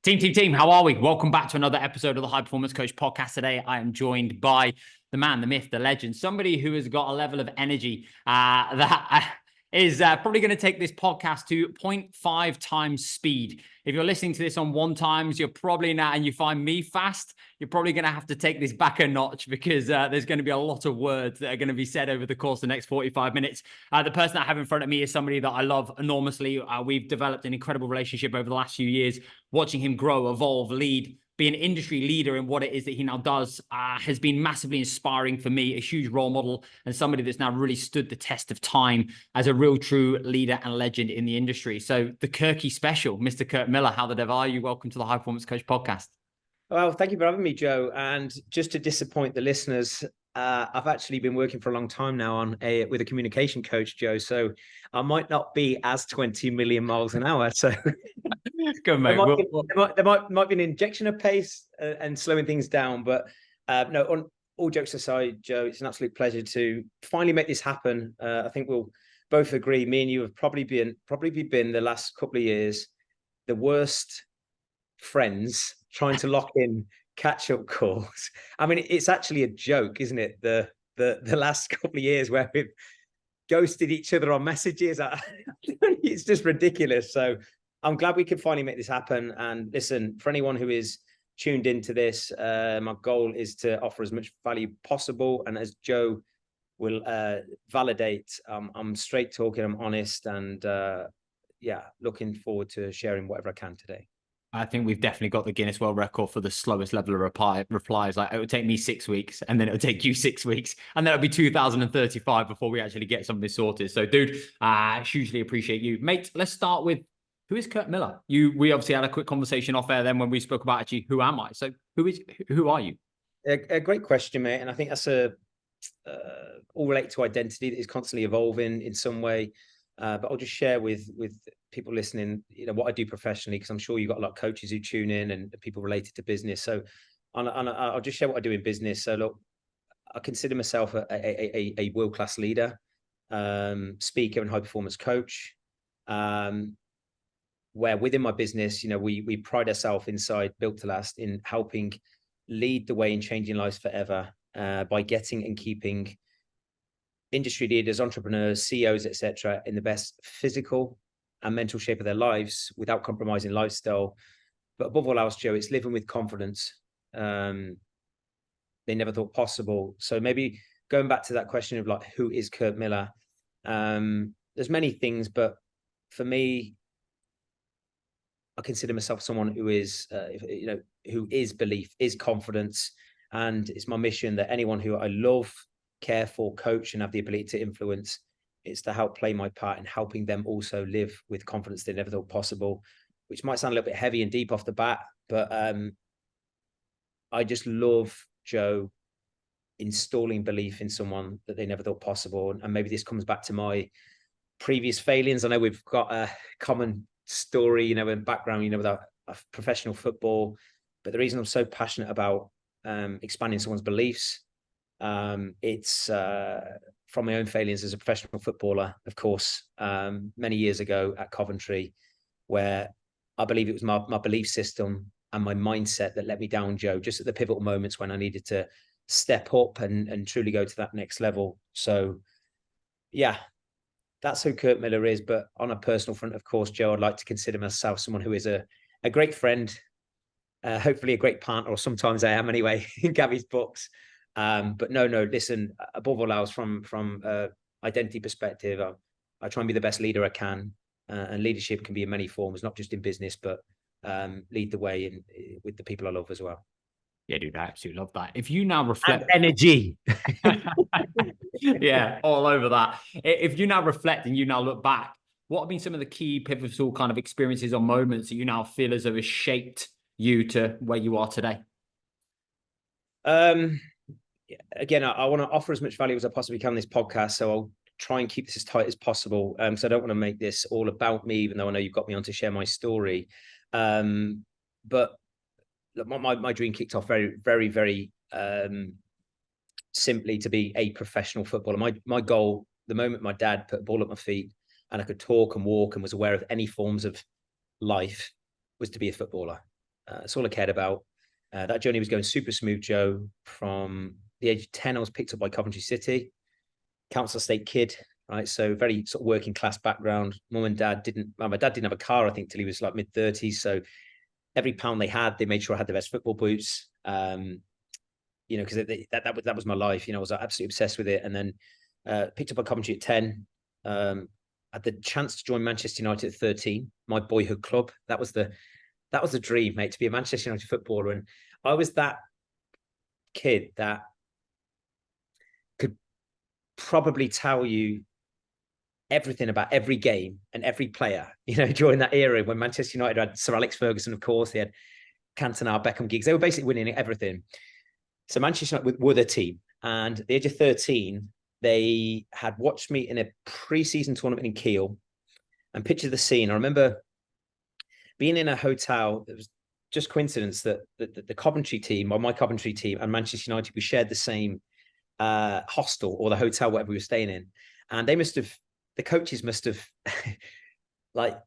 Team, how are we? Welcome back to another episode of the High Performance Coach podcast. Today, I am joined by the man, the myth, the legend, somebody who has got a level of energy that is probably going to take this podcast to 0.5 times speed. If you're listening to this on 1 times, you're probably not, and you find me fast, you're probably going to have to take this back a notch because there's going to be a lot of words that are going to be said over the course of the next 45 minutes. The person I have in front of me is somebody that I love enormously. We've developed an incredible relationship over the last few years, watching him grow, evolve, lead, be an industry leader in what it is that he now does has been massively inspiring for me, a huge role model and somebody that's now really stood the test of time as a real true leader and legend in the industry. So the Kirky special, Mr. Kirk Miller, how the devil are you? Welcome to the High Performance Coach podcast. Well, thank you for having me, Joe. And just to disappoint the listeners, I've actually been working for a long time now with a communication coach, Joe. So I might not be as 20 million miles an hour. So good, mate. There might be an injection of pace and slowing things down. But no, on all jokes aside, Joe, it's an absolute pleasure to finally make this happen. I think we'll both agree. Me and you have probably been the last couple of years the worst friends trying to lock in catch-up calls. I mean, it's actually a joke, isn't it? The last couple of years where we've ghosted each other on messages. It's just ridiculous. So I'm glad we could finally make this happen. And listen, for anyone who is tuned into this, my goal is to offer as much value possible. And as Joe will validate, I'm straight talking, I'm honest, and looking forward to sharing whatever I can today. I think we've definitely got the Guinness World Record for the slowest level of replies. Like, it would take me 6 weeks, and then it would take you 6 weeks, and then it'll be 2035 before we actually get something sorted. So, dude, hugely appreciate you, mate. Let's start with, who is Kirk Miller? We obviously had a quick conversation off air then when we spoke about actually who am I. So, who are you? A great question, mate. And I think that's all related to identity that is constantly evolving in some way. But I'll just share with people listening, what I do professionally, because I'm sure you've got a lot of coaches who tune in and people related to business. So I'll just share what I do in business. So look, I consider myself a world-class leader, speaker and high-performance coach, where within my business, we pride ourselves inside Built to Last in helping lead the way in changing lives forever by getting and keeping industry leaders, entrepreneurs, CEOs, etc., in the best physical and mental shape of their lives without compromising lifestyle. But above all else, Joe, it's living with confidence they never thought possible. So maybe going back to that question of like, who is Kirk Miller? There's many things, but for me, I consider myself someone who is, who is belief, is confidence, and it's my mission that anyone who I love, care for, coach, and have the ability to influence, it's to help play my part in helping them also live with confidence they never thought possible, which might sound a little bit heavy and deep off the bat, but I just love, Joe, installing belief in someone that they never thought possible. And maybe this comes back to my previous failings. I know we've got a common story, in background, with our professional football, but the reason I'm so passionate about expanding someone's beliefs, it's from my own failures as a professional footballer, of course, many years ago at Coventry, where I believe it was my belief system and my mindset that let me down, Joe, just at the pivotal moments when I needed to step up and truly go to that next level. So yeah, that's who Kirk Miller is. But on a personal front, of course, Joe, I'd like to consider myself someone who is a great friend, hopefully a great partner, or sometimes I am anyway, in Gabby's books. But no, listen, above all else, from identity perspective, I try and be the best leader I can. And leadership can be in many forms, not just in business, but lead the way with the people I love as well. Yeah, dude, I absolutely love that. If you now reflect... And energy. Yeah, all over that. If you now reflect and you now look back, what have been some of the key pivotal kind of experiences or moments that you now feel as though has shaped you to where you are today? Again, I want to offer as much value as I possibly can in this podcast, so I'll try and keep this as tight as possible. So I don't want to make this all about me, even though I know you've got me on to share my story. But look, my dream kicked off very, very, very simply to be a professional footballer. My goal, the moment my dad put a ball at my feet and I could talk and walk and was aware of any forms of life, was to be a footballer. That's all I cared about. That journey was going super smooth, Joe. From the age of 10, I was picked up by Coventry City, council estate kid, right? So very sort of working class background. Mum and dad didn't, well, my dad didn't have a car, I think, till he was like mid-30s. So every pound they had, they made sure I had the best football boots. You know, because that was my life. You know, I was absolutely obsessed with it. And then picked up by Coventry at 10. Had the chance to join Manchester United at 13, my boyhood club. That was the dream, mate, to be a Manchester United footballer. And I was that kid that could probably tell you everything about every game and every player, you know, during that era when Manchester United had Sir Alex Ferguson, of course, they had Cantona, Beckham, Giggs. They were basically winning everything. So Manchester United were the team. And at the age of 13, they had watched me in a pre-season tournament in Kiel and pictured the scene. I remember being in a hotel. It was just coincidence that the Coventry team, or my Coventry team, and Manchester United, we shared the same hostel or the hotel, whatever we were staying in. And they must have, the coaches must have, like,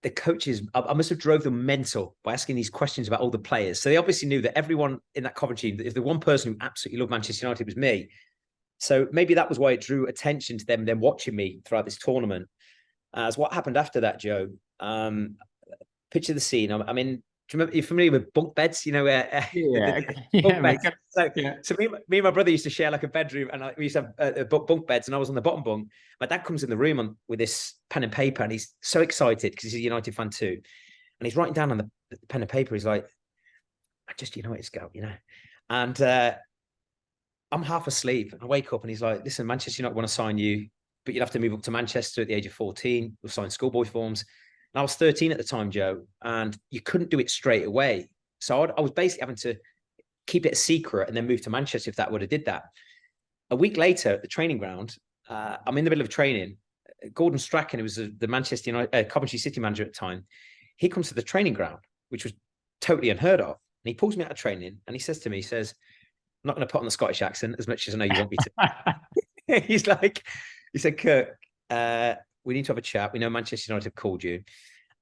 the coaches, I must have drove them mental by asking these questions about all the players. So they obviously knew that everyone in that Coventry, if the one person who absolutely loved Manchester United was me. So maybe that was why it drew attention to them watching me throughout this tournament. As what happened after that, Joe, picture the scene. I'm in, do you remember, you're familiar with bunk beds, you know, bunk beds. So me and my brother used to share like a bedroom, and we used to have bunk beds, and I was on the bottom bunk. My dad comes in the room with this pen and paper, and he's so excited because he's a United fan too. And he's writing down on the pen and paper, he's like, I just United scout, you know. And I'm half asleep. I wake up and he's like, listen, Manchester United want to sign you, but you'd have to move up to Manchester at the age of 14. We'll sign schoolboy forms. And I was 13 at the time, Joe, and you couldn't do it straight away. So I was basically having to keep it a secret and then move to Manchester if that would have did that. A week later at the training ground, I'm in the middle of training. Gordon Strachan, who was the Manchester United, Coventry City manager at the time, he comes to the training ground, which was totally unheard of. And he pulls me out of training and he says to me, he says, I'm not going to put on the Scottish accent as much as I know you want me to. He's like, he said, Kirk, we need to have a chat. We know Manchester United have called you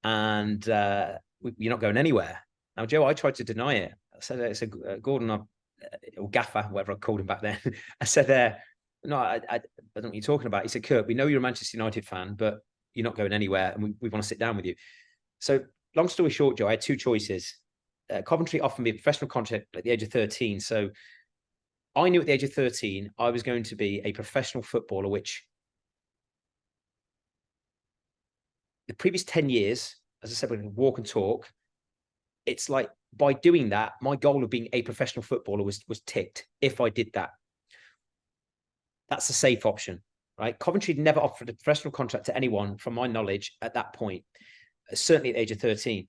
and you're not going anywhere. Now, Joe, I tried to deny it. I said, Gordon, or Gaffer, whatever I called him back then. I said, no, I don't know what you're talking about. He said, Kirk, we know you're a Manchester United fan, but you're not going anywhere and we want to sit down with you. So long story short, Joe, I had two choices. Coventry offered me a professional contract at the age of 13. So I knew at the age of 13, I was going to be a professional footballer, which the previous 10 years, as I said, we're going to walk and talk. It's like by doing that, my goal of being a professional footballer was ticked if I did that. That's a safe option, right? Coventry never offered a professional contract to anyone, from my knowledge, at that point, certainly at the age of 13.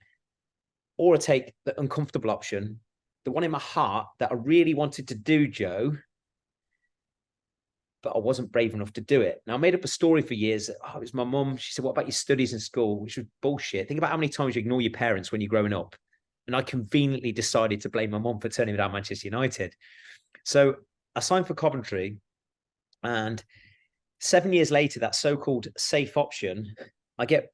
Or I take the uncomfortable option, the one in my heart that I really wanted to do, Joe, but I wasn't brave enough to do it. Now, I made up a story for years. Oh, it was my mum. She said, what about your studies in school? Which was bullshit. Think about how many times you ignore your parents when you're growing up. And I conveniently decided to blame my mum for turning me down Manchester United. So I signed for Coventry. And 7 years later, that so-called safe option, I get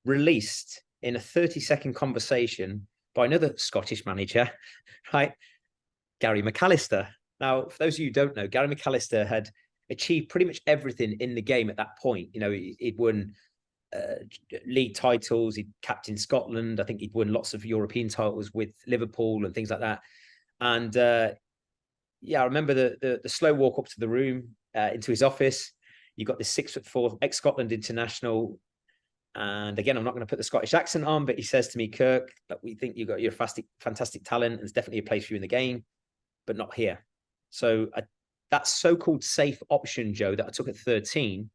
released in a 30-second conversation by another Scottish manager, right? Gary McAllister. Now, for those of you who don't know, Gary McAllister had achieved pretty much everything in the game at that point. You know, he'd won league titles, he'd captained Scotland. I think he'd won lots of European titles with Liverpool and things like that. And yeah, I remember the slow walk up to the room, into his office. You got this 6'4" ex-Scotland international. And again, I'm not going to put the Scottish accent on, but he says to me, Kirk, we think you're a fantastic talent, and there's definitely a place for you in the game, but not here. So that so-called safe option, Joe, that I took at 13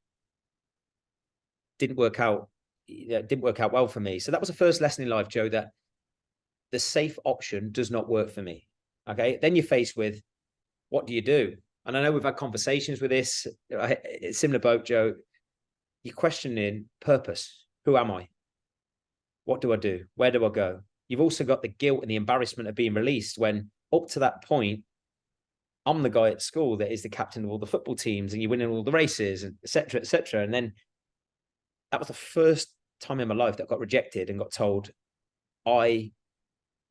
didn't work out. Didn't work out well for me. So that was the first lesson in life, Joe, that the safe option does not work for me. Okay. Then you're faced with, what do you do? And I know we've had conversations with this. Similar boat, Joe. You're questioning purpose. Who am I? What do I do? Where do I go? You've also got the guilt and the embarrassment of being released when up to that point, I'm the guy at school that is the captain of all the football teams and you're winning all the races, and et cetera, et cetera. And then that was the first time in my life that I got rejected and got told, I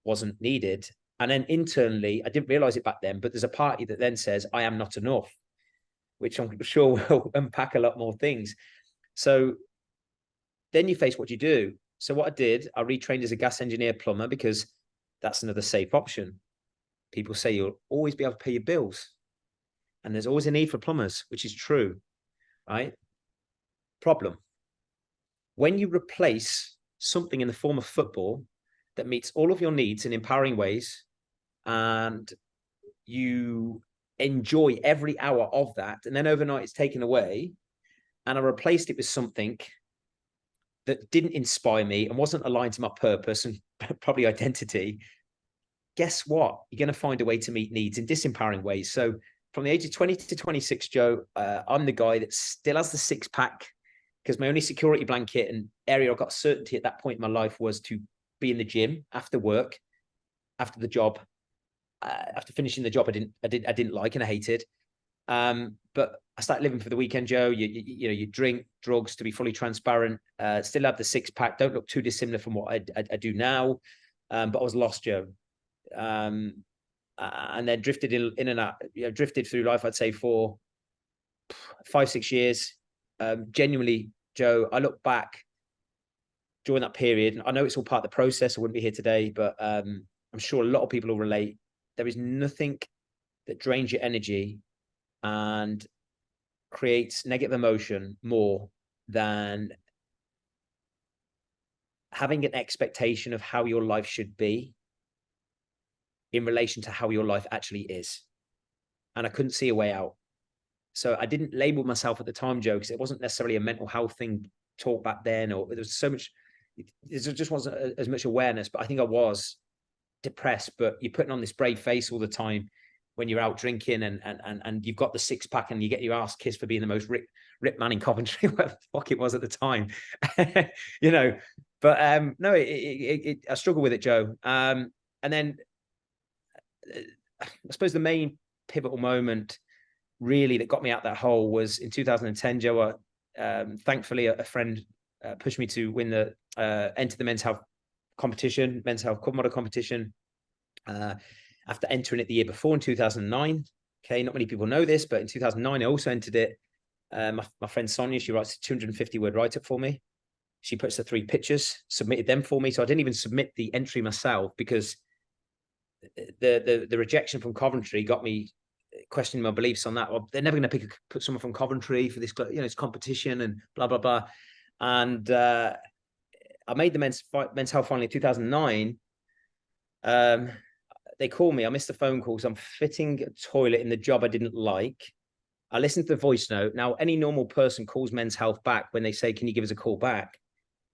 wasn't needed. And then internally, I didn't realize it back then, but there's a party that then says, I am not enough, which I'm sure will unpack a lot more things. So then you face what you do. So what I did, I retrained as a gas engineer plumber because that's another safe option. People say you'll always be able to pay your bills. And there's always a need for plumbers, which is true, right? Problem. When you replace something in the form of football that meets all of your needs in empowering ways, and you enjoy every hour of that, and then overnight it's taken away, and I replaced it with something that didn't inspire me and wasn't aligned to my purpose and probably identity, guess what? You're going to find a way to meet needs in disempowering ways. So from the age of 20 to 26, Joe, I'm the guy that still has the six pack, because my only security blanket and area I got certainty at that point in my life was to be in the gym after work, after the job, after finishing the job I didn't like and I hated. But I started living for the weekend, Joe. You drink drugs, to be fully transparent. Still have the six pack. Don't look too dissimilar from what I do now. But I was lost, Joe. And then drifted in and out. Drifted through life. I'd say for 5-6 years. Genuinely, Joe, I look back during that period, and I know it's all part of the process. I wouldn't be here today, but I'm sure a lot of people will relate. There is nothing that drains your energy and creates negative emotion more than having an expectation of how your life should be in relation to how your life actually is. And I couldn't see a way out. So I didn't label myself at the time, Joe, because it wasn't necessarily a mental health thing talk back then, or there was so much, there just wasn't as much awareness, but I think I was depressed. But you're putting on this brave face all the time when you're out drinking and you've got the six pack and you get your ass kissed for being the most ripped man in Coventry, whatever the fuck it was at the time, but no, I struggle with it, Joe. And then I suppose the main pivotal moment really that got me out that hole was in 2010, Joe. Thankfully a friend pushed me to win enter the men's health competition, men's health club model competition, after entering it the year before in 2009. Okay, not many people know this, but in 2009 I also entered it. My friend Sonia, she writes a 250-word write-up for me. She puts the 3 pictures, submitted them for me, so I didn't even submit the entry myself because the rejection from Coventry got me questioning my beliefs on that. Well, they're never going to put someone from Coventry for this, it's competition and blah blah blah. And I made the men's health finally in 2009. They called me. I missed the phone call because I'm fitting a toilet in the job I didn't like. I listened to the voice note. Now, any normal person calls men's health back when they say, "Can you give us a call back?"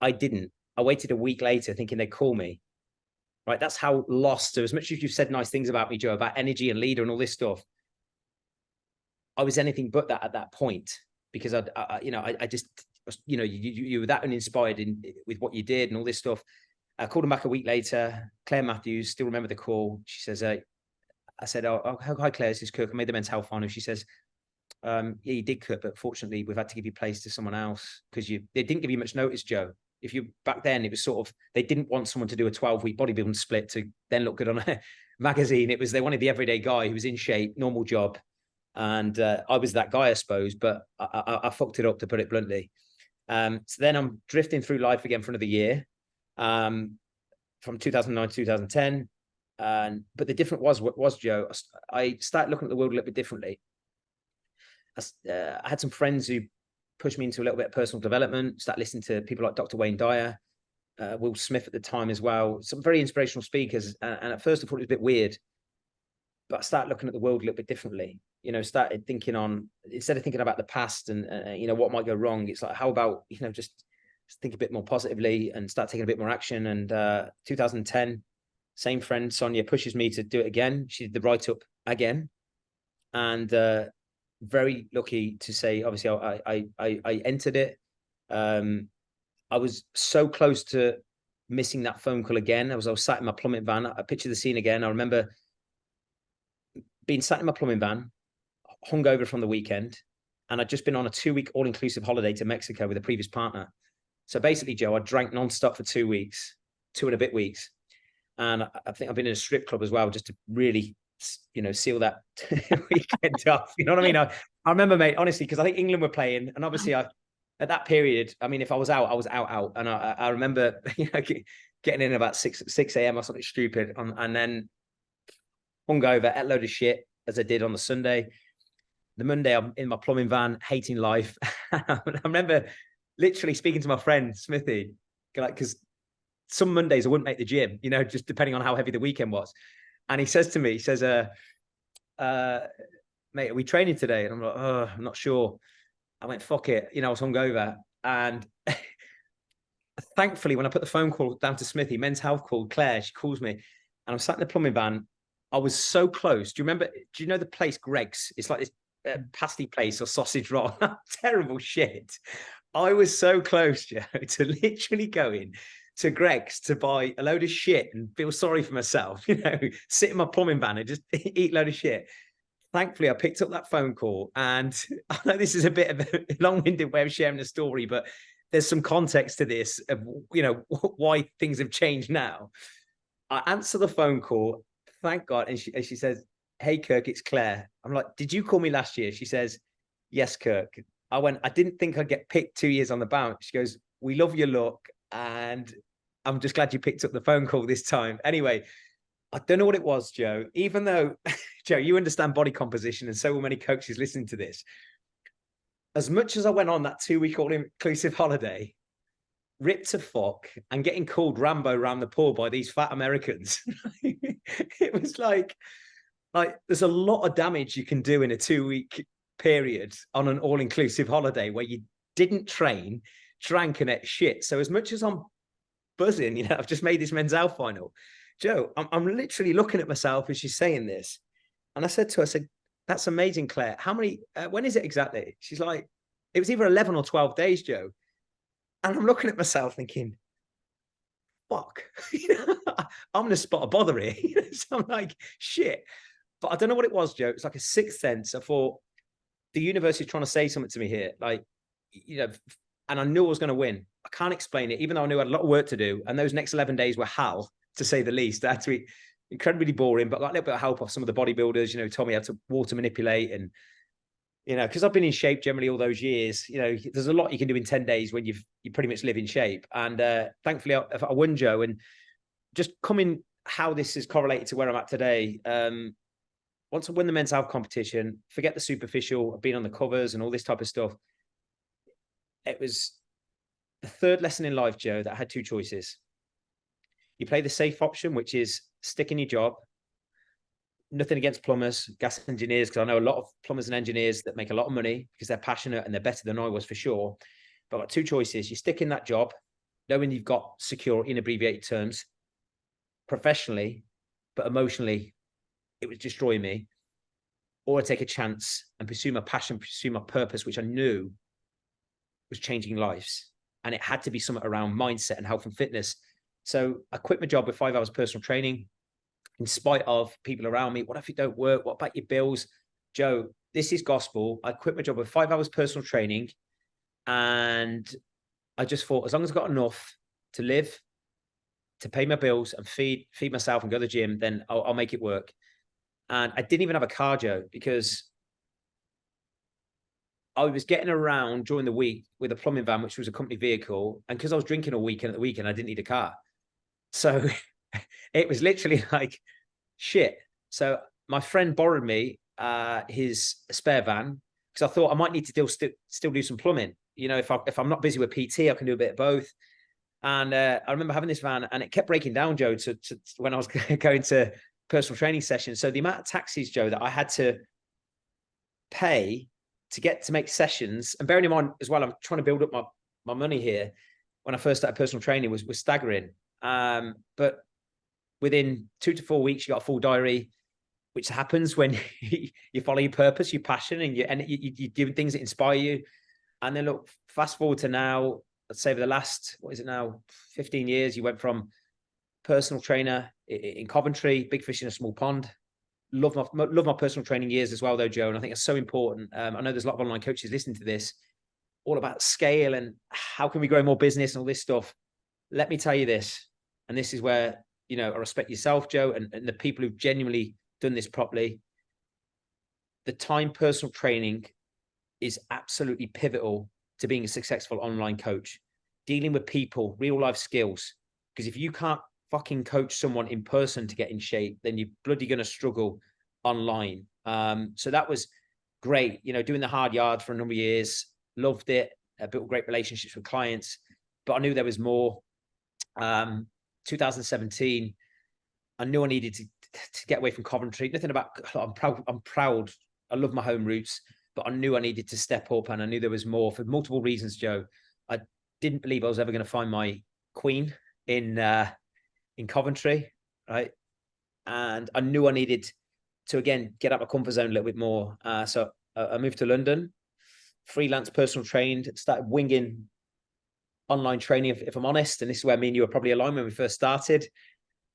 I didn't. I waited a week later thinking they'd call me. Right? That's how lost. So as much as you've said nice things about me, Joe, about energy and leader and all this stuff, I was anything but that at that point, because I just, you were that uninspired with what you did and all this stuff. I called him back a week later. Claire Matthews, still remember the call. She says, I said, "Oh, hi Claire, this is Kirk. I made the men's health final." She says, "Yeah, you did, Kirk, but fortunately we've had to give you place to someone else because they didn't give you much notice, Joe. If you back then, it was sort of, they didn't want someone to do a 12-week bodybuilding split to then look good on a magazine. It was, they wanted the everyday guy who was in shape, normal job. And I was that guy, I suppose, but I fucked it up, to put it bluntly. So then I'm drifting through life again for another year, from 2009 to 2010. But the difference was, Joe, I started looking at the world a little bit differently. I had some friends who pushed me into a little bit of personal development, started listening to people like Dr. Wayne Dyer, Will Smith at the time as well, some very inspirational speakers. And at first I thought it was a bit weird, but I started looking at the world a little bit differently. Started thinking instead of thinking about the past and what might go wrong, it's like, how about just think a bit more positively and start taking a bit more action. And 2010, same friend Sonia pushes me to do it again. She did the write-up again, and very lucky to say, obviously I entered it. I was so close to missing that phone call again. I was sat in my plumbing van. I picture the scene again. I remember being sat in my plumbing van, hungover from the weekend, and I'd just been on a 2-week all-inclusive holiday to Mexico with a previous partner. So basically, Joe, I drank nonstop for 2 weeks. 2 and a bit weeks. And I think I've been in a strip club as well, just to really, seal that weekend off. You know what I mean? I remember, mate, honestly, because I think England were playing, and obviously at that period, I mean, if I was out, I was out. And I remember, getting in about 6 a.m. or something stupid, and then hungover, ate a load of shit as I did on the Sunday. The Monday, I'm in my plumbing van, hating life. I remember literally speaking to my friend Smithy, because some Mondays I wouldn't make the gym, just depending on how heavy the weekend was. And he says to me, he says, mate, are we training today? And I'm like, oh, I'm not sure. I went, fuck it. I was hungover. And thankfully, when I put the phone call down to Smithy, Men's Health called Claire, she calls me, and I'm sat in the plumbing van. I was so close. Do you know the place Greg's? It's like this pasty place or sausage roll. Terrible shit. I was so close, Joe, to literally going to Greg's to buy a load of shit and feel sorry for myself, sit in my plumbing van and just eat a load of shit. Thankfully, I picked up that phone call, and I know this is a bit of a long-winded way of sharing the story, but there's some context to this of, why things have changed now. I answer the phone call, thank God, and she says, hey, Kirk, it's Claire. I'm like, did you call me last year? She says, yes, Kirk. I went, I didn't think I'd get picked 2 years on the bounce. She goes, we love your look, and I'm just glad you picked up the phone call this time. Anyway, I don't know what it was, Joe, even though, Joe, you understand body composition, and so will many coaches listening to this. As much as I went on that 2-week all-inclusive holiday, ripped to fuck, and getting called Rambo around the pool by these fat Americans, it was like there's a lot of damage you can do in a 2-week period on an all-inclusive holiday where you didn't train, drank, and ate shit. So as much as I'm buzzing, I've just made this Men's Health final, Joe, I'm literally looking at myself as she's saying this. And I said to her, that's amazing, Claire. How many, when is it exactly? She's like, it was either 11 or 12 days, Joe. And I'm looking at myself thinking, fuck, I'm going to spot a bother here. So I'm like, shit. But I don't know what it was, Joe. It's like a sixth sense. I thought, the universe is trying to say something to me here. And I knew I was going to win. I can't explain it, even though I knew I had a lot of work to do. And those next 11 days were hell, to say the least. That had to be incredibly boring, but I got a little bit of help off some of the bodybuilders, told me how to water manipulate. And, because I've been in shape generally all those years, there's a lot you can do in 10 days when you pretty much live in shape. And thankfully, I won, Joe. And just coming how this is correlated to where I'm at today, once I win the Men's Health competition, forget the superficial, I've been on the covers and all this type of stuff. It was the third lesson in life, Joe, that I had two choices. You play the safe option, which is stick in your job. Nothing against plumbers, gas engineers, because I know a lot of plumbers and engineers that make a lot of money because they're passionate and they're better than I was for sure. But I've got two choices. You stick in that job, knowing you've got secure, in abbreviated terms, professionally, but emotionally, it was destroying me. Or I take a chance and pursue my passion, pursue my purpose, which I knew was changing lives. And it had to be something around mindset and health and fitness. So I quit my job with 5 hours personal training, in spite of people around me. What if you don't work? What about your bills? Joe, this is gospel. I quit my job with 5 hours personal training. And I just thought, as long as I've got enough to live, to pay my bills and feed myself and go to the gym, then I'll make it work. And I didn't even have a car, Joe, because I was getting around during the week with a plumbing van, which was a company vehicle. And because I was drinking all weekend, at the weekend, I didn't need a car. So it was literally like, shit. So my friend borrowed me his spare van, because I thought I might need to still do some plumbing. If I'm not busy with PT, I can do a bit of both. And I remember having this van, and it kept breaking down, Joe, to when I was going to personal training sessions. So the amount of taxis, Joe, that I had to pay to get to make sessions, and bearing in mind as well, I'm trying to build up my money here. When I first started personal training was staggering. But within 2 to 4 weeks, you got a full diary, which happens when you follow your purpose, your passion, and you do things that inspire you. And then look, fast forward to now, let's say for the last, 15 years, you went from personal trainer in Coventry, big fish in a small pond. Love my personal training years as well, though, Joe. And I think it's so important. I know there's a lot of online coaches listening to this, all about scale and how can we grow more business and all this stuff. Let me tell you this, and this is where, you know, I respect yourself, Joe, and the people who've genuinely done this properly. The time personal training is absolutely pivotal to being a successful online coach, dealing with people, real life skills. Because if you can't fucking coach someone in person to get in shape, then you're bloody going to struggle online. So that was great, you know, doing the hard yards for a number of years, loved it. I built great relationships with clients, but I knew there was more. 2017, I knew I needed to get away from Coventry. Nothing about, I'm proud. I love my home roots, but I knew I needed to step up, and I knew there was more for multiple reasons, Joe. I didn't believe I was ever going to find my queen in Coventry, right? And I knew I needed to, again, get out my comfort zone a little bit more. So I moved to London, freelance personal trained, started winging online training, if I'm honest. And this is where me and you were probably aligned when we first started.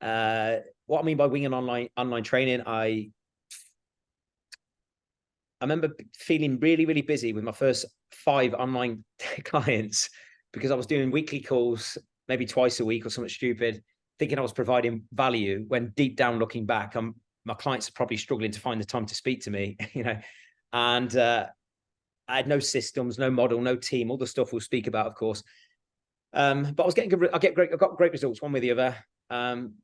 What I mean by winging online training, I remember feeling really, really busy with my first 5 online clients, because I was doing weekly calls, maybe twice a week or something stupid, thinking I was providing value, when deep down looking back, my clients are probably struggling to find the time to speak to me, you know. And I had no systems, no model, no team, all the stuff we'll speak about, of course. But I was getting good. I got great results one way or the other.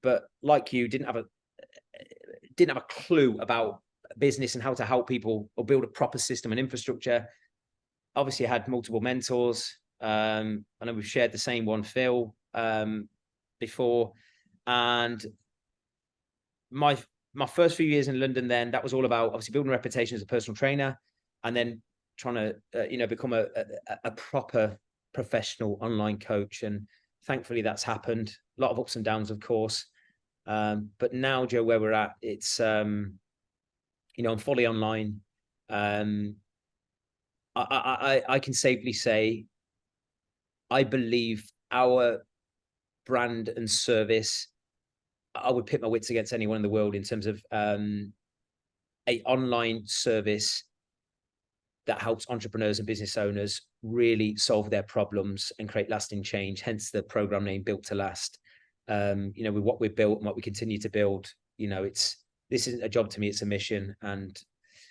But like you, didn't have a clue about business and how to help people or build a proper system and infrastructure. Obviously, I had multiple mentors. I know we've shared the same one, Phil, before. And my first few years in London, then, that was all about obviously building a reputation as a personal trainer, and then trying to become a proper professional online coach. And thankfully that's happened. A lot of ups and downs, of course. But now, Joe, where we're at, it's I'm fully online. I can safely say I believe our brand and service, I would pit my wits against anyone in the world in terms of a online service that helps entrepreneurs and business owners really solve their problems and create lasting change. Hence the program name Built to Last. With what we've built and what we continue to build, this isn't a job to me, it's a mission. And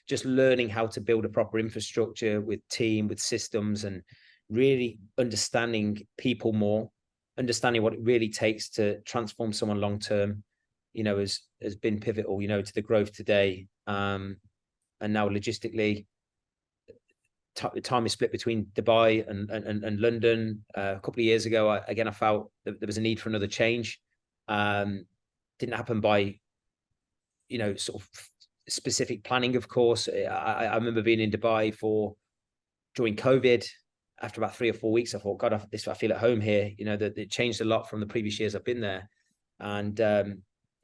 just learning how to build a proper infrastructure with team, with systems, and really understanding people more, understanding what it really takes to transform someone long term, has been pivotal, to the growth today. And now logistically, the time is split between Dubai and London. A couple of years ago, I felt that there was a need for another change. Didn't happen by, sort of specific planning, of course. I remember being in Dubai during COVID. After about 3 or 4 weeks, I thought, God, I feel at home here. That it changed a lot from the previous years I've been there. And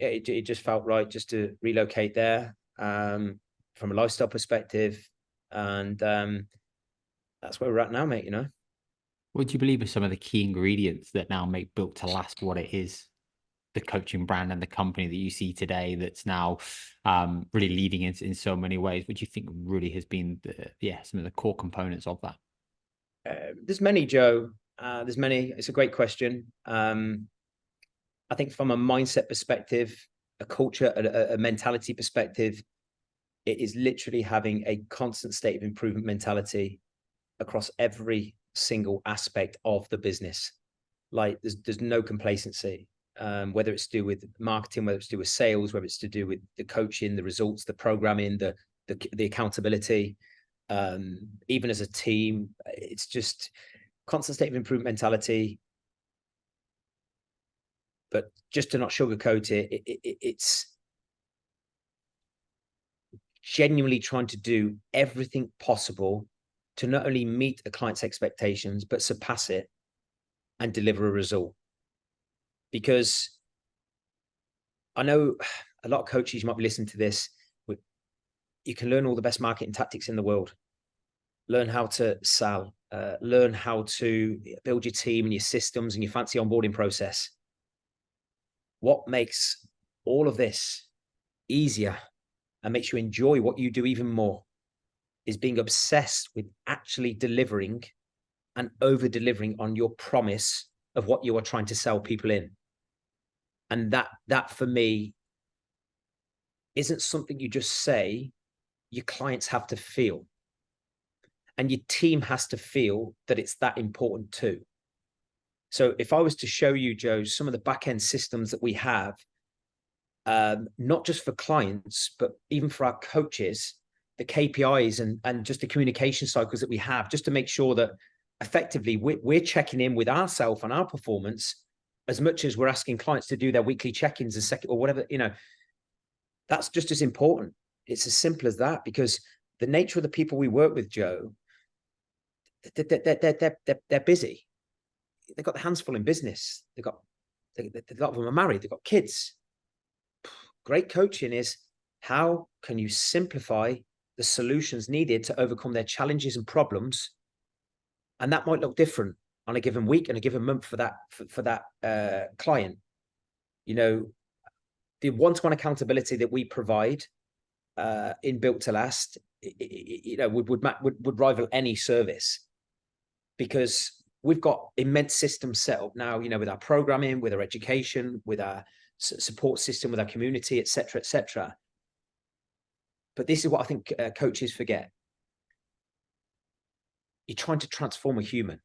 it just felt right just to relocate there from a lifestyle perspective. And that's where we're at now, mate, What do you believe are some of the key ingredients that now make Built to Last what it is, the coaching brand and the company that you see today that's now really leading in so many ways? What do you think really has been some of the core components of that? There's many, Joe. There's many. It's a great question. I think from a mindset perspective, a culture, a mentality perspective, it is literally having a constant state of improvement mentality across every single aspect of the business. Like there's no complacency, whether it's to do with marketing, whether it's to do with sales, whether it's to do with the coaching, the results, the programming, the accountability, even as a team. It's just constant state of improvement mentality. But just to not sugarcoat it's genuinely trying to do everything possible to not only meet a client's expectations, but surpass it and deliver a result. Because I know a lot of coaches, you might be listening to this, you can learn all the best marketing tactics in the world, learn how to sell, learn how to build your team and your systems and your fancy onboarding process. What makes all of this easier and makes you enjoy what you do even more is being obsessed with actually delivering and over delivering on your promise of what you are trying to sell people in. And that for me isn't something you just say. Your clients have to feel, and your team has to feel that it's that important too. So if I was to show you, Joe, some of the back end systems that we have, not just for clients, but even for our coaches, the KPIs and just the communication cycles that we have, just to make sure that effectively we're checking in with ourselves on our performance as much as we're asking clients to do their weekly check-ins and second or whatever, that's just as important. It's as simple as that, because the nature of the people we work with, Joe, they're busy. They've got their hands full in business. A lot of them are married. They've got kids. Great coaching is, how can you simplify the solutions needed to overcome their challenges and problems? And that might look different on a given week and a given month for that client. The one-to-one accountability that we provide in Built to Last, would rival any service, because we've got immense systems set up now, with our programming, with our education, with our support system, with our community, et cetera, et cetera. But this is what I think coaches forget. You're trying to transform a human.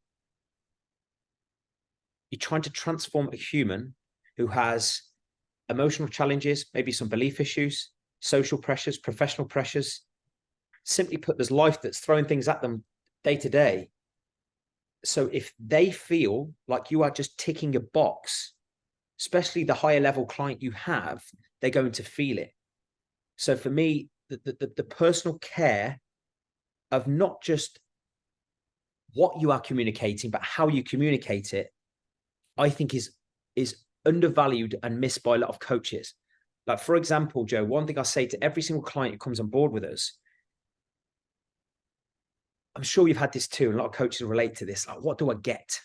You're trying to transform a human who has emotional challenges, maybe some belief issues, social pressures, professional pressures. Simply put, there's life that's throwing things at them day to day. So if they feel like you are just ticking a box, especially the higher level client you have, they're going to feel it. So for me, the personal care of not just what you are communicating, but how you communicate it, I think is undervalued and missed by a lot of coaches. Like, for example, Joe, one thing I say to every single client who comes on board with us, I'm sure you've had this too, and a lot of coaches relate to this. Like, what do I get?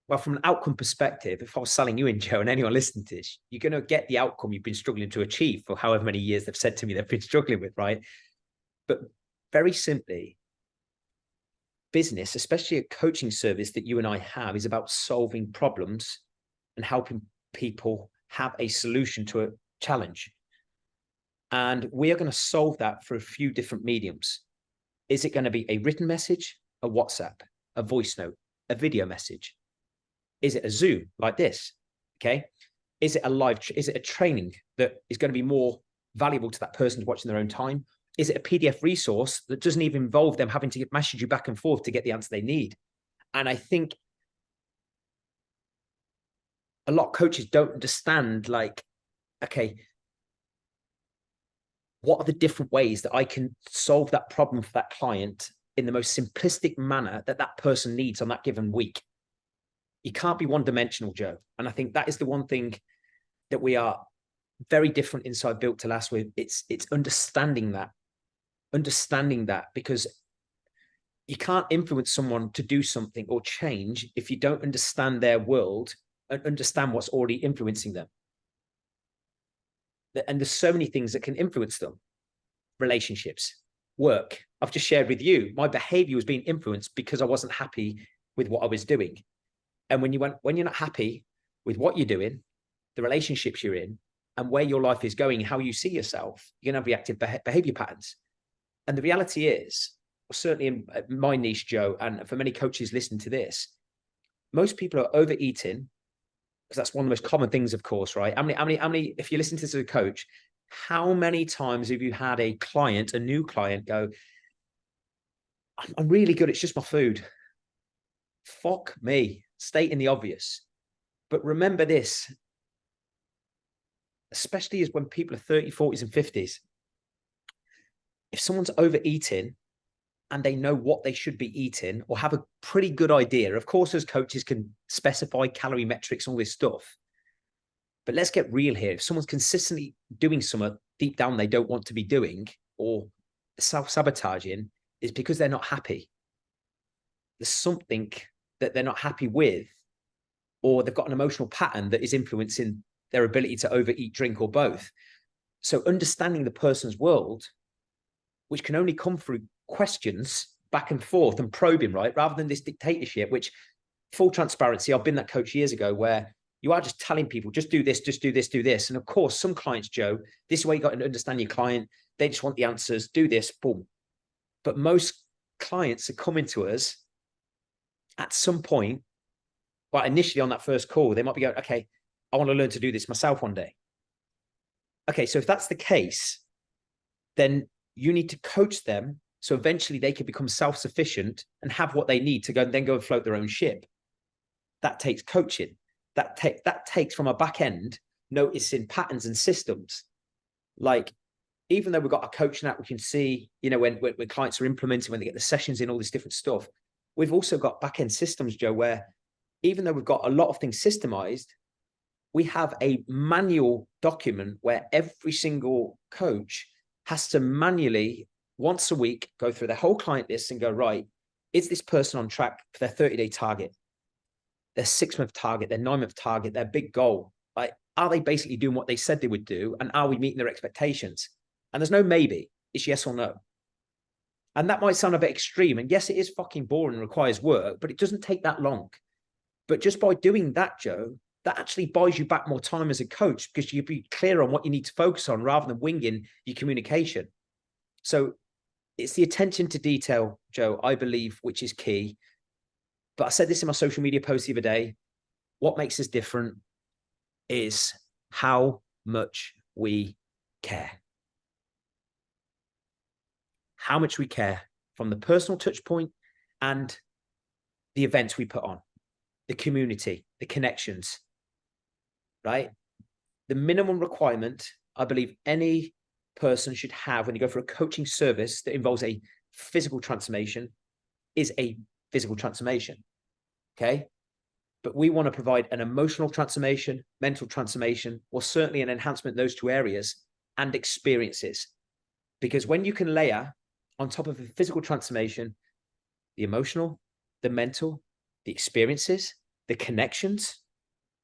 Well, from an outcome perspective, if I was selling you in, Joe, and anyone listening to this, you're going to get the outcome you've been struggling to achieve for however many years they've said to me they've been struggling with, right? But very simply, business, especially a coaching service that you and I have, is about solving problems and helping people have a solution to a challenge. And we are going to solve that for a few different mediums. Is it going to be a written message, a WhatsApp, a voice note, a video message? Is it a Zoom like this? Okay. Is it a training that is going to be more valuable to that person watching their own time? Is it a PDF resource that doesn't even involve them having to message you back and forth to get the answer they need? And I think a lot of coaches don't understand, like, okay, what are the different ways that I can solve that problem for that client in the most simplistic manner that that person needs on that given week? You can't be one-dimensional, Joe. And I think that is the one thing that we are very different inside Built to Last with. It's understanding that, because you can't influence someone to do something or change if you don't understand their world and understand what's already influencing them. And there's so many things that can influence them. Relationships, work. I've just shared with you, my behavior was being influenced because I wasn't happy with what I was doing. And when you're not happy with what you're doing, the relationships you're in, and where your life is going, how you see yourself, you're going to have reactive behavior patterns. And the reality is, certainly in my niche, Joe, and for many coaches listening to this, most people are overeating, because that's one of the most common things, of course, right? How many, if you listen to this as a coach, how many times have you had a new client go, I'm really good, it's just my food? Fuck me, stating the obvious. But remember this, especially as when people are 30s, 40s, and 50s, if someone's overeating and they know what they should be eating or have a pretty good idea, of course, as coaches can specify calorie metrics and all this stuff. But let's get real here. If someone's consistently doing something deep down they don't want to be doing, or self-sabotaging, is because they're not happy. There's something that they're not happy with, or they've got an emotional pattern that is influencing their ability to overeat, drink, or both. So understanding the person's world, which can only come through questions back and forth and probing, right? Rather than this dictatorship, which, full transparency, I've been that coach years ago where You are just telling people, just do this, just do this, do this. And of course, some clients, Joe, this is where you got to understand your client. They just want the answers, do this, boom. But most clients are coming to us at some point, but initially on that first call, they might be going, okay, I want to learn to do this myself one day. Okay, so if that's the case, then you need to coach them so eventually they can become self-sufficient and have what they need to go and float their own ship. That takes coaching. That takes from a back end noticing patterns and systems. Like, even though we've got a coaching app, we can see, you know, when clients are implementing, when they get the sessions in, all this different stuff. We've also got back end systems, Joe, where even though we've got a lot of things systemized, we have a manual document where every single coach has to manually, once a week, go through their whole client list and go, right, is this person on track for their 30-day target, their 6-month target, their 9-month target, their big goal? Like, are they basically doing what they said they would do? And are we meeting their expectations? And there's no maybe, it's yes or no. And that might sound a bit extreme. And yes, it is fucking boring and requires work, but it doesn't take that long. But just by doing that, Joe, that actually buys you back more time as a coach, because you'll be clear on what you need to focus on rather than winging your communication. So it's the attention to detail, Joe, I believe, which is key. But I said this in my social media post the other day. What makes us different is how much we care. How much we care, from the personal touch point and the events we put on, the community, the connections, right? The minimum requirement, I believe any person should have when you go for a coaching service that involves a physical transformation is a physical transformation, okay? But we want to provide an emotional transformation, mental transformation, or certainly an enhancement in those two areas, and experiences. Because when you can layer on top of a physical transformation, the emotional, the mental, the experiences, the connections,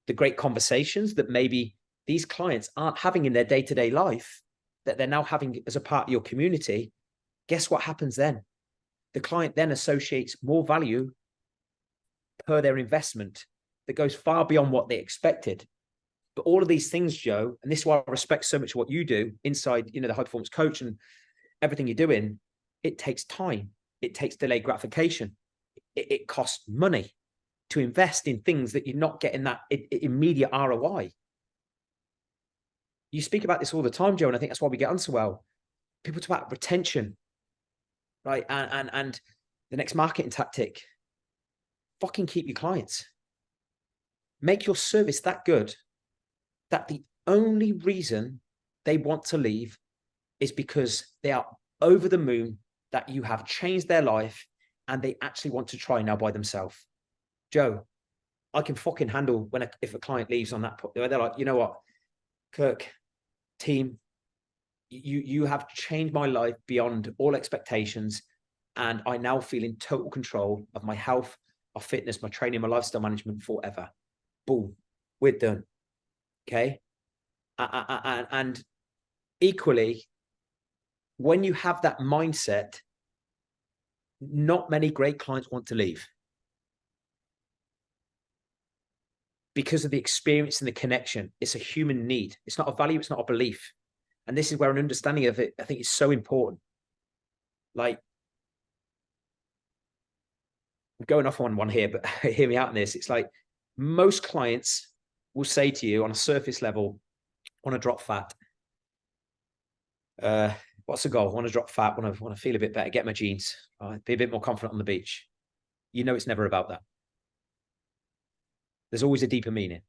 the great conversations that maybe these clients aren't having in their day-to-day life, that they're now having as a part of your community, guess what happens then? The client then associates more value per their investment that goes far beyond what they expected. But all of these things, Joe, and this is why I respect so much what you do inside, you know, the high performance coach and everything you're doing, it takes time. It takes delayed gratification. It costs money to invest in things that you're not getting that immediate ROI. You speak about this all the time, Joe, and I think that's why we get on so well. People talk about retention, right? And the next marketing tactic, fucking keep your clients. Make your service that good that the only reason they want to leave is because they are over the moon that you have changed their life and they actually want to try now by themselves. Joe, I can fucking handle if a client leaves on that point. They're like, you know what, Kirk, team, you have changed my life beyond all expectations. And I now feel in total control of my health, my fitness, my training, my lifestyle management forever. Boom, we're done. Okay. And equally, when you have that mindset, not many great clients want to leave because of the experience and the connection. It's a human need. It's not a value. It's not a belief. And this is where an understanding of it, I think, is so important. Like, I'm going off on one here, but hear me out on this. It's like most clients will say to you on a surface level, I want to drop fat. What's the goal? I want to drop fat, want to feel a bit better, get my jeans, be a bit more confident on the beach. You know, it's never about that. There's always a deeper meaning,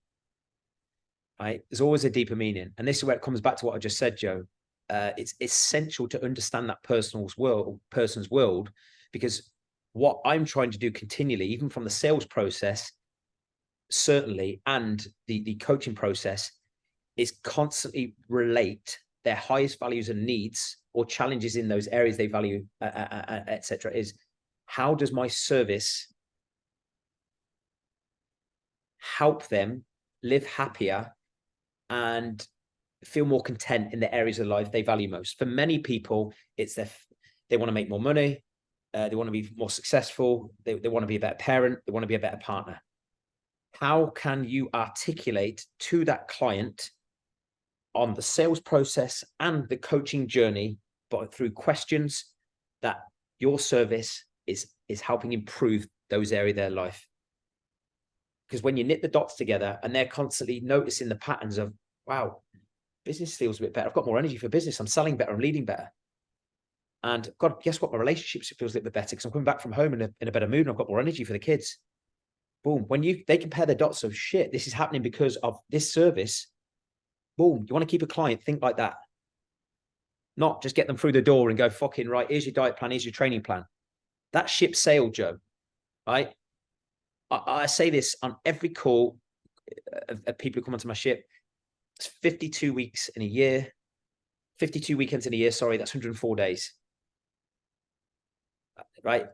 right? There's always a deeper meaning. And this is where it comes back to what I just said, Joe. It's essential to understand that person's world, because what I'm trying to do continually, even from the sales process, certainly, and the coaching process, is constantly relate their highest values and needs or challenges in those areas they value, etc. Is how does my service help them live happier and feel more content in the areas of life they value most? For many people, it's they want to make more money, they want to be more successful, they want to be a better parent, they want to be a better partner. how can you articulate to that client on the sales process and the coaching journey, but through questions, that your service is helping improve those areas of their life? Because when you knit the dots together and they're constantly noticing the patterns of, wow, business feels a bit better. I've got more energy for business. I'm selling better. I'm leading better. And God, guess what? My relationships feels a little bit better because I'm coming back from home in a better mood and I've got more energy for the kids. Boom. When they compare the dots of shit, this is happening because of this service. Boom. You want to keep a client, think like that. Not just get them through the door and go, fucking right, here's your diet plan, here's your training plan. That ship sailed, Joe. Right? I say this on every call of people who come onto my ship. It's 52 weeks in a year, 52 weekends in a year. Sorry, that's 104 days. Right?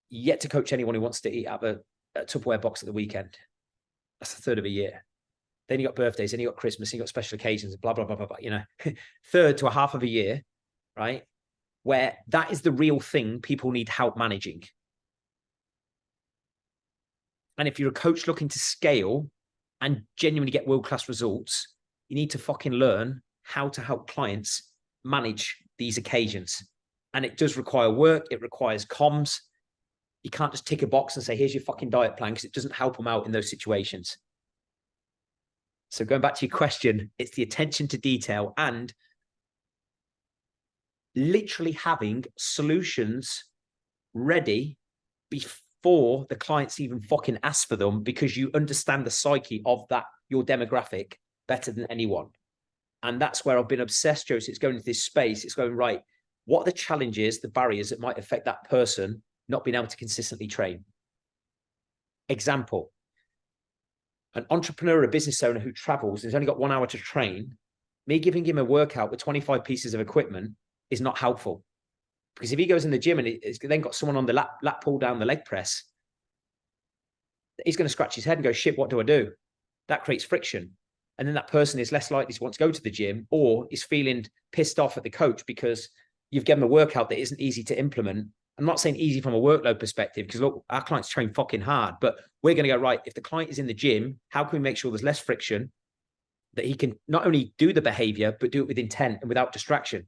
Yet to coach anyone who wants to eat out of a Tupperware box at the weekend. That's a third of a year. Then you got birthdays, then you got Christmas, then you got special occasions, blah, blah, blah, blah, blah. You know, third to a half of a year, right? Where that is the real thing people need help managing. And if you're a coach looking to scale and genuinely get world-class results, you need to fucking learn how to help clients manage these occasions. And it does require work. It requires comms. You can't just tick a box and say, here's your fucking diet plan, because it doesn't help them out in those situations. So going back to your question, it's the attention to detail and literally having solutions ready before the clients even fucking ask for them, because you understand the psyche of that, your demographic, better than anyone. And that's where I've been obsessed, Joe. So it's going into this space. It's going, right, what are the challenges, the barriers that might affect that person not being able to consistently train? Example, an entrepreneur or a business owner who travels and has only got 1 hour to train, me giving him a workout with 25 pieces of equipment is not helpful. Because if he goes in the gym and he's then got someone on the lat pull down the leg press, he's going to scratch his head and go, shit, what do I do? That creates friction. And then that person is less likely to want to go to the gym, or is feeling pissed off at the coach because you've given them a workout that isn't easy to implement. I'm not saying easy from a workload perspective, because look, our clients train fucking hard, but we're going to go, right, if the client is in the gym, how can we make sure there's less friction, that he can not only do the behavior, but do it with intent and without distraction?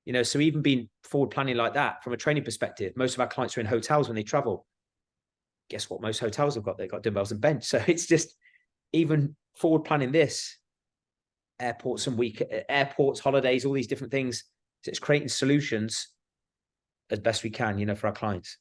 You know, so even being forward planning like that from a training perspective, most of our clients are in hotels when they travel. Guess what? Most hotels have got, they've got dumbbells and bench. So it's just even forward planning this, airports and airports, holidays, all these different things. So it's creating solutions as best we can, you know, for our clients.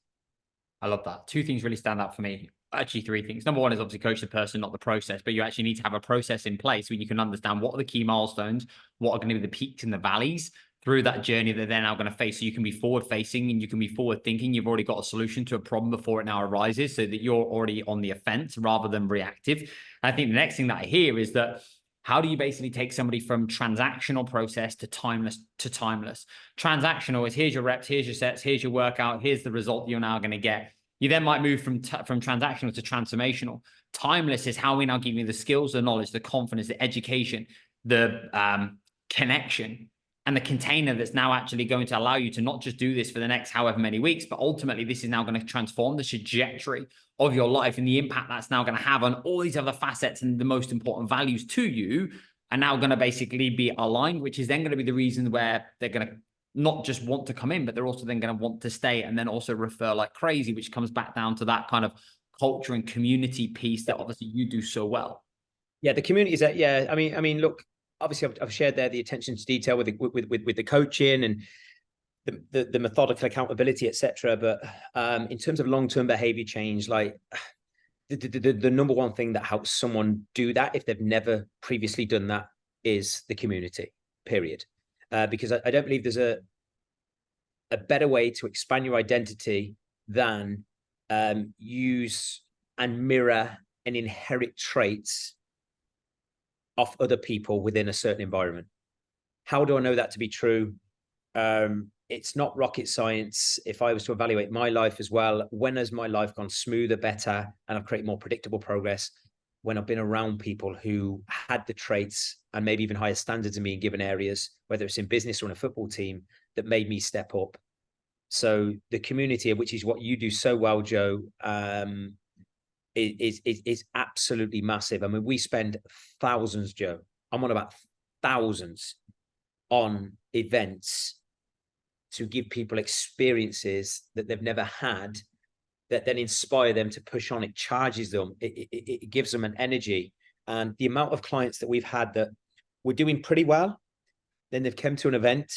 I love that. Two things really stand out for me. Actually, three things. Number one is obviously coach the person, not the process, but you actually need to have a process in place where you can understand what are the key milestones, what are going to be the peaks and the valleys through that journey that they're now going to face. So you can be forward facing and you can be forward thinking. You've already got a solution to a problem before it now arises, so that you're already on the offense rather than reactive. And I think the next thing that I hear is that, how do you basically take somebody from transactional process to timeless to timeless? Transactional is, here's your reps, here's your sets, here's your workout, here's the result you're now going to get. You then might move from transactional to transformational. Timeless is how we now give you the skills, the knowledge, the confidence, the education, the connection, and the container that's now actually going to allow you to not just do this for the next however many weeks, but ultimately this is now going to transform the trajectory of your life, and the impact that's now going to have on all these other facets and the most important values to you are now going to basically be aligned, which is then going to be the reason where they're going to not just want to come in, but they're also then going to want to stay and then also refer like crazy, which comes back down to that kind of culture and community piece that obviously you do so well. Yeah, the community is that. Yeah, I mean, look, obviously I've shared there the attention to detail with the coaching and the methodical accountability, etc. But in terms of long-term behavior change, like the number one thing that helps someone do that if they've never previously done that is the community. Period. Because I don't believe there's a better way to expand your identity than use and mirror and inherit traits of other people within a certain environment. How do I know that to be true? It's not rocket science. If I was to evaluate my life as well, when has my life gone smoother, better, and I've created more predictable progress? When I've been around people who had the traits and maybe even higher standards in me in given areas, whether it's in business or in a football team, that made me step up. So the community, which is what you do so well, Joe, is absolutely massive. I mean, we spend thousands, Joe. I'm on about thousands on events to give people experiences that they've never had, that then inspire them to push on. It charges them. It gives them an energy. And the amount of clients that we've had that were doing pretty well, then they've come to an event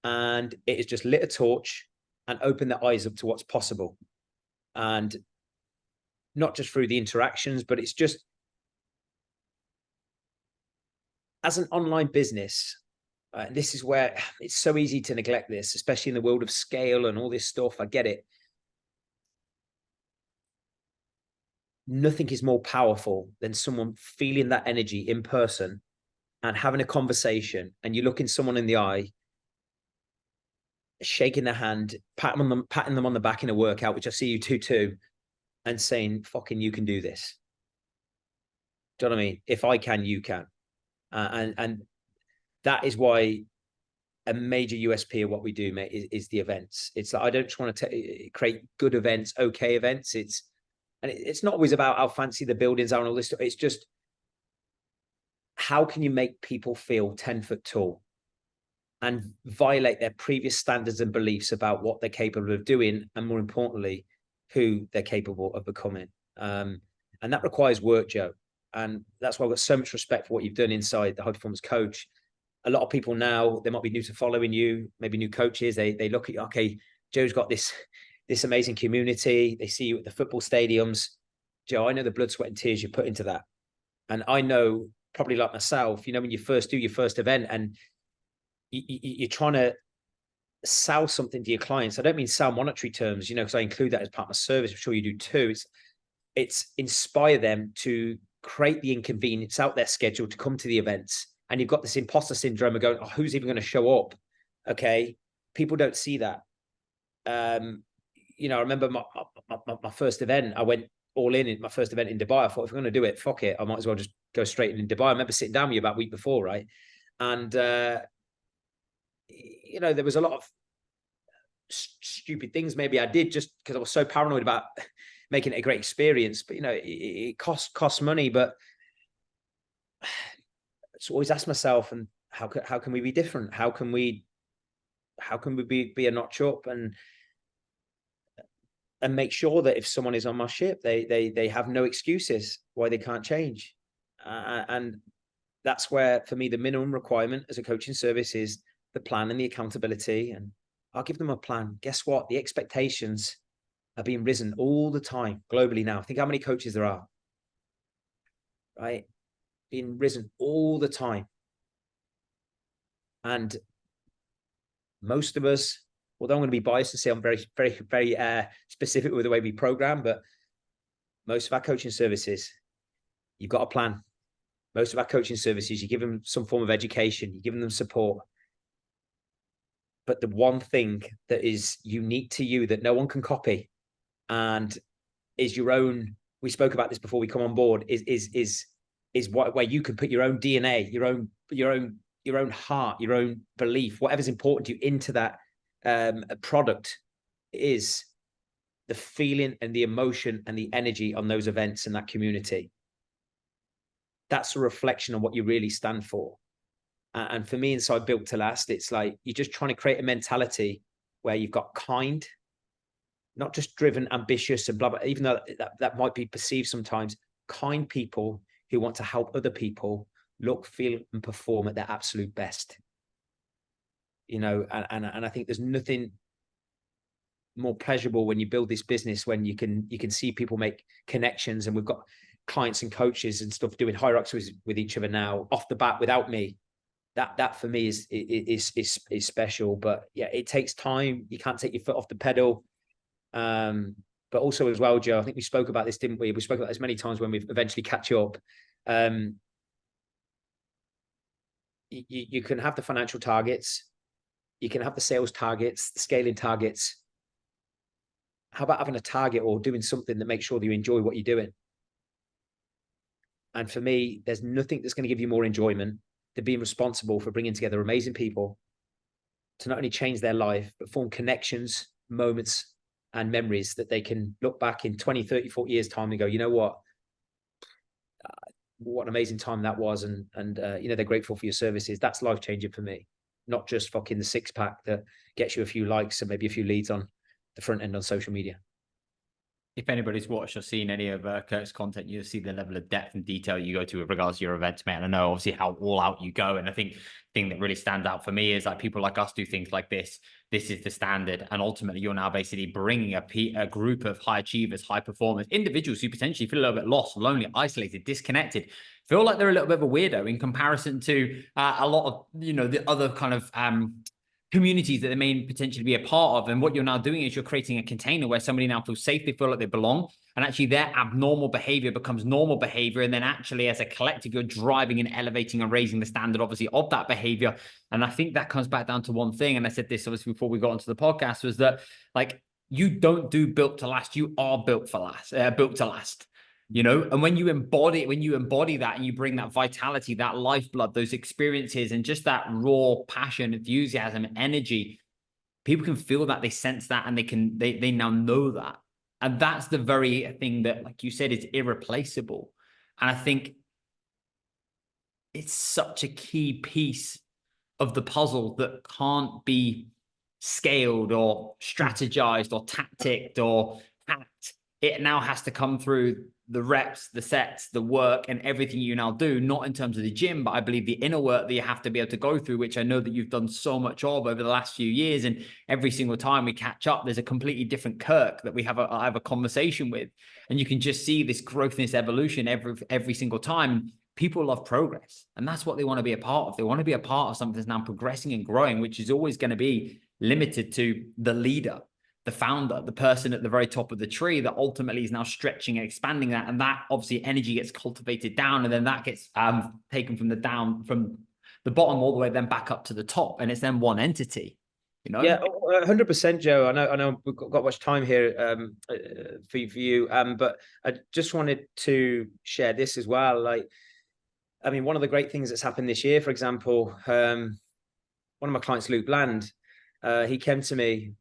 and it has just lit a torch and opened their eyes up to what's possible. And not just through the interactions, but it's just, as an online business, this is where it's so easy to neglect this, especially in the world of scale and all this stuff. I get it. Nothing is more powerful than someone feeling that energy in person and having a conversation, and you're looking someone in the eye, shaking their hand, patting them on the back in a workout, which I see you do too, and saying, fucking, you can do this. Do you know what I mean? If I can, you can. And that is why a major USP of what we do, mate, is the events. It's like, I don't just want to create good events, okay events. It's not always about how fancy the buildings are and all this stuff. It's just, how can you make people feel 10 foot tall and violate their previous standards and beliefs about what they're capable of doing, and more importantly, who they're capable of becoming. And that requires work, Joe. And that's why I've got so much respect for what you've done inside the High Performance Coach. A lot of people now, they might be new to following you, maybe new coaches. They look at you, okay, Joe's got this amazing community. They see you at the football stadiums. Joe, I know the blood, sweat, and tears you put into that. And I know, probably like myself, when you first do your first event and you're trying to sell something to your clients. I don't mean sell monetary terms, because I include that as part of my service. I'm sure you do too. It's inspire them to create the inconvenience out their schedule to come to the events. And you've got this imposter syndrome of going, oh, who's even going to show up? Okay. People don't see that. I remember my first event, I went all in my first event in Dubai. I thought, if I'm going to do it, fuck it, I might as well just go straight in Dubai. I remember sitting down with you about a week before, right? And, there was a lot of stupid things maybe I did just because I was so paranoid about making it a great experience. But, it costs money. But I just always ask myself, and how can we be different? How can we be a notch up and make sure that if someone is on my ship, they have no excuses why they can't change. And that's where, for me, the minimum requirement as a coaching service is the plan and the accountability. And I'll give them a plan. Guess what? The expectations are being risen all the time globally now. Think how many coaches there are, right? Being risen all the time. And most of us, although I'm going to be biased and say I'm very, very, very specific with the way we program, but most of our coaching services, you've got a plan. Most of our coaching services, you give them some form of education, you give them support. But the one thing that is unique to you that no one can copy and is your own, we spoke about this before we come on board, is where you can put your own DNA, your own heart, your own belief, whatever's important to you into that product, is the feeling and the emotion and the energy on those events and that community. That's a reflection on what you really stand for. And for me, inside Built to Last, it's like you're just trying to create a mentality where you've got kind, not just driven, ambitious, and blah, blah, even though that might be perceived sometimes, kind people who want to help other people look, feel, and perform at their absolute best. And I think there's nothing more pleasurable when you build this business, when you can see people make connections. And we've got clients and coaches and stuff doing hierarchies with each other now off the bat without me. That for me is special. But yeah, it takes time. You can't take your foot off the pedal. But also as well, Joe, I think we spoke about this, didn't we? We spoke about this many times when we've eventually catch up. You can have the financial targets, you can have the sales targets, the scaling targets. How about having a target or doing something that makes sure that you enjoy what you're doing? And for me, there's nothing that's going to give you more enjoyment than being responsible for bringing together amazing people to not only change their life, but form connections, moments, and memories that they can look back in 20, 30, 40 years time and go, you know what an amazing time that was. And you know, they're grateful for your services. That's life changing for me. Not just fucking the 6-pack that gets you a few likes and maybe a few leads on the front end on social media. If anybody's watched or seen any of Kirk's content, you'll see the level of depth and detail you go to with regards to your events, mate. And I know obviously how all out you go. And I think the thing that really stands out for me is like people like us do things like this. This is the standard. And ultimately, you're now basically bringing a group of high achievers, high performers, individuals who potentially feel a little bit lost, lonely, isolated, disconnected, feel like they're a little bit of a weirdo in comparison to a lot of, you know, the other kind of communities that they may potentially be a part of. And what you're now doing is you're creating a container where somebody now feels safe, they feel like they belong, and actually their abnormal behavior becomes normal behavior. And then actually as a collective, you're driving and elevating and raising the standard, obviously, of that behavior. And I think that comes back down to one thing. And I said this obviously before we got onto the podcast, was that like, you don't do built to last, you are built to last. You know, and when you embody that and you bring that vitality, that lifeblood, those experiences, and just that raw passion, enthusiasm, energy, people can feel that, they sense that, and they now know that. And that's the very thing that, like you said, is irreplaceable. And I think it's such a key piece of the puzzle that can't be scaled or strategized or tacticked or hacked. It now has to come through the reps, the sets, the work, and everything you now do, not in terms of the gym, but I believe the inner work that you have to be able to go through, which I know that you've done so much of over the last few years. And every single time we catch up, there's a completely different Kirk that I have a conversation with. And you can just see this growth, this evolution every single time. People love progress, and that's what they want to be a part of. They want to be a part of something that's now progressing and growing, which is always going to be limited to the leader, the founder, the person at the very top of the tree that ultimately is now stretching and expanding that. And that obviously energy gets cultivated down, and then that gets taken from the bottom all the way then back up to the top. And it's then one entity, you know? Yeah, 100%, Joe. I know we've got much time here for you. But I just wanted to share this as well. Like, I mean, one of the great things that's happened this year, for example, one of my clients, Luke Bland, he came to me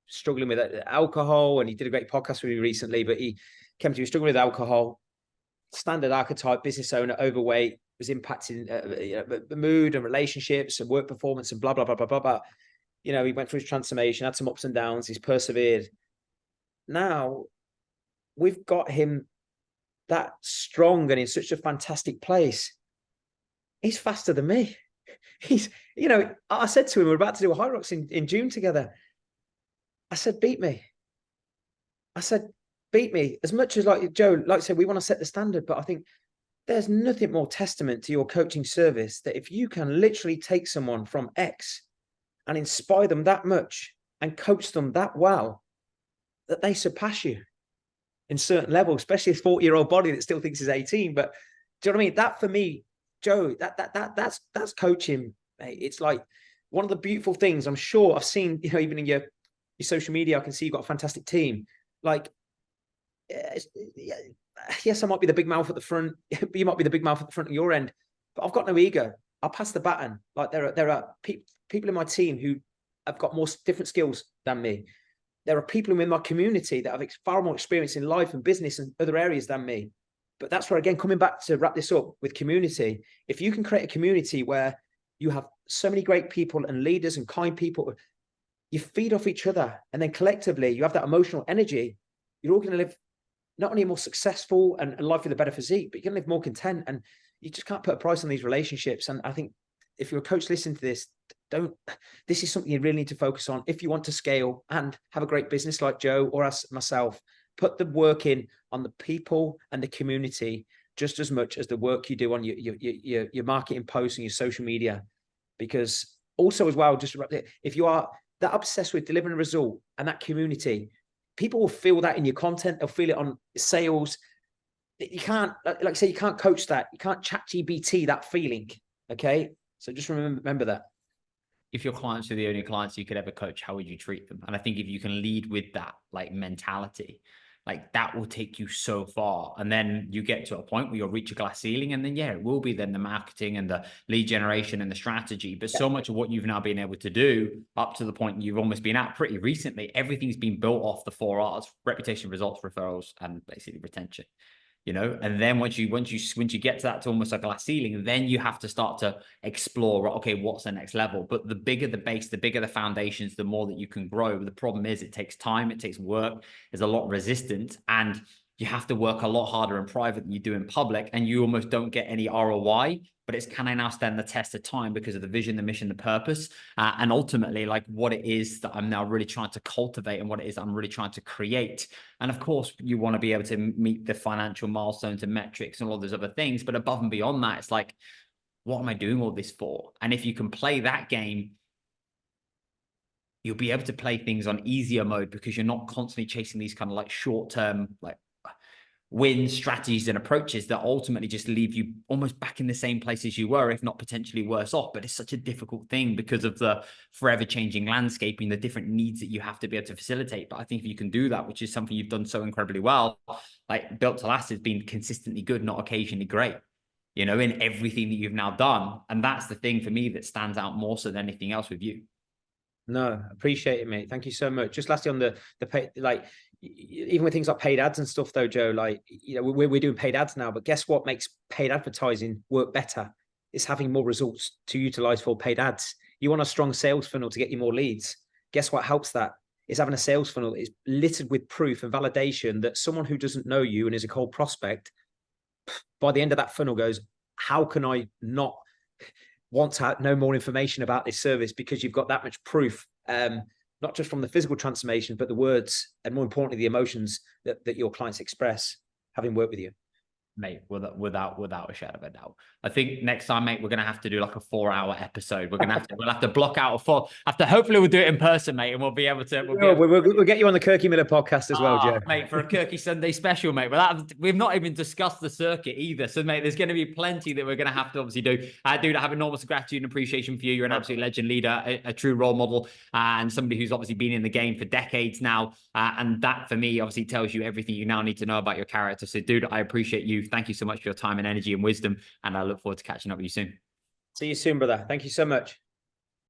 struggling with alcohol, and he did a great podcast with me recently, but he came to me struggling with alcohol, standard archetype, business owner, overweight, was impacting the mood and relationships and work performance and blah, blah, blah, blah, blah, blah. You know, he went through his transformation, had some ups and downs, he's persevered. Now we've got him that strong and in such a fantastic place. He's faster than me. He's, you know, I said to him, we're about to do a High Rocks in June together. I said, beat me. I said, beat me. As much as, like Joe, like I said, we want to set the standard, but I think there's nothing more testament to your coaching service that if you can literally take someone from X and inspire them that much and coach them that well, that they surpass you in certain levels, especially a 40-year-old body that still thinks he's 18. But do you know what I mean? That for me, Joe, that's coaching, mate. It's like one of the beautiful things. I'm sure I've seen, you know, even in your social media, I can see you've got a fantastic team. Like, yes, I might be the big mouth at the front, but you might be the big mouth at the front of your end. But I've got no ego. I'll pass the baton. Like there are people in my team who have got more different skills than me. There are people in my community that have far more experience in life and business and other areas than me. But that's where, again, coming back to wrap this up with community, if you can create a community where you have so many great people and leaders and kind people, you feed off each other, and then collectively you have that emotional energy, you're all going to live not only a more successful and life with a better physique, but you're going to live more content. And you just can't put a price on these relationships. And I think if you're a coach listening to this, this is something you really need to focus on if you want to scale and have a great business like Joe or myself. Put the work in on the people and the community just as much as the work you do on your marketing posts and your social media. Because also as well, just if you are that obsessed with delivering a result and that community, people will feel that in your content. They'll feel it on sales. You can't, like I say, you can't coach that. You can't chat GPT that feeling. Okay. So just remember that. If your clients are the only clients you could ever coach, how would you treat them? And I think if you can lead with that like mentality, like that will take you so far. And then you get to a point where you'll reach a glass ceiling, and then yeah, it will be then the marketing and the lead generation and the strategy. But so much of what you've now been able to do up to the point you've almost been at pretty recently, everything's been built off the 4 R's: reputation, results, referrals, and basically retention. And then once you get to that, to almost like a glass ceiling, then you have to start to explore, okay, what's the next level? But the bigger the base, the bigger the foundations, the more that you can grow. The problem is it takes time, it takes work, there's a lot of resistance, and you have to work a lot harder in private than you do in public, and you almost don't get any ROI. But it's, can I now stand the test of time because of the vision, the mission, the purpose, and ultimately like what it is that I'm now really trying to cultivate and what it is I'm really trying to create. And of course, you want to be able to meet the financial milestones and metrics and all those other things. But above and beyond that, it's like, what am I doing all this for? And if you can play that game, you'll be able to play things on easier mode because you're not constantly chasing these kind of like short-term, like win strategies and approaches that ultimately just leave you almost back in the same place as you were, if not potentially worse off. But it's such a difficult thing because of the forever changing landscaping, the different needs that you have to be able to facilitate. But I think if you can do that, which is something you've done so incredibly well, like Built to Last has been consistently good, not occasionally great, in everything that you've now done. And that's the thing for me that stands out more so than anything else with you. No, appreciate it, mate. Thank you so much. Just lastly on the pay, like even with things like paid ads and stuff though, Joe, like, we're doing paid ads now, but guess what makes paid advertising work better? It's having more results to utilize for paid ads. You want a strong sales funnel to get you more leads. Guess what helps that? Is having a sales funnel that is littered with proof and validation that someone who doesn't know you and is a cold prospect, by the end of that funnel goes, how can I not want to know more information about this service? Because you've got that much proof, not just from the physical transformation, but the words and more importantly, the emotions that your clients express having worked with you. Mate, without a shadow of a doubt. I think next time, mate, we're gonna have to do like a 4-hour episode. We'll have to block out a 4. Hopefully we'll do it in person, mate, and we'll be able to. We'll get you on the Kirk Miller podcast as well, Joe. Mate, for a Kirky Sunday special, mate. But we've not even discussed the circuit either. So, mate, there's going to be plenty that we're going to have to obviously do. Dude, I have enormous gratitude and appreciation for you. You're an absolute legend leader, a true role model, and somebody who's obviously been in the game for decades now. And that, for me, obviously tells you everything you now need to know about your character. So, dude, I appreciate you. Thank you so much for your time and energy and wisdom. And I look forward to catching up with you soon. See you soon, brother. Thank you so much.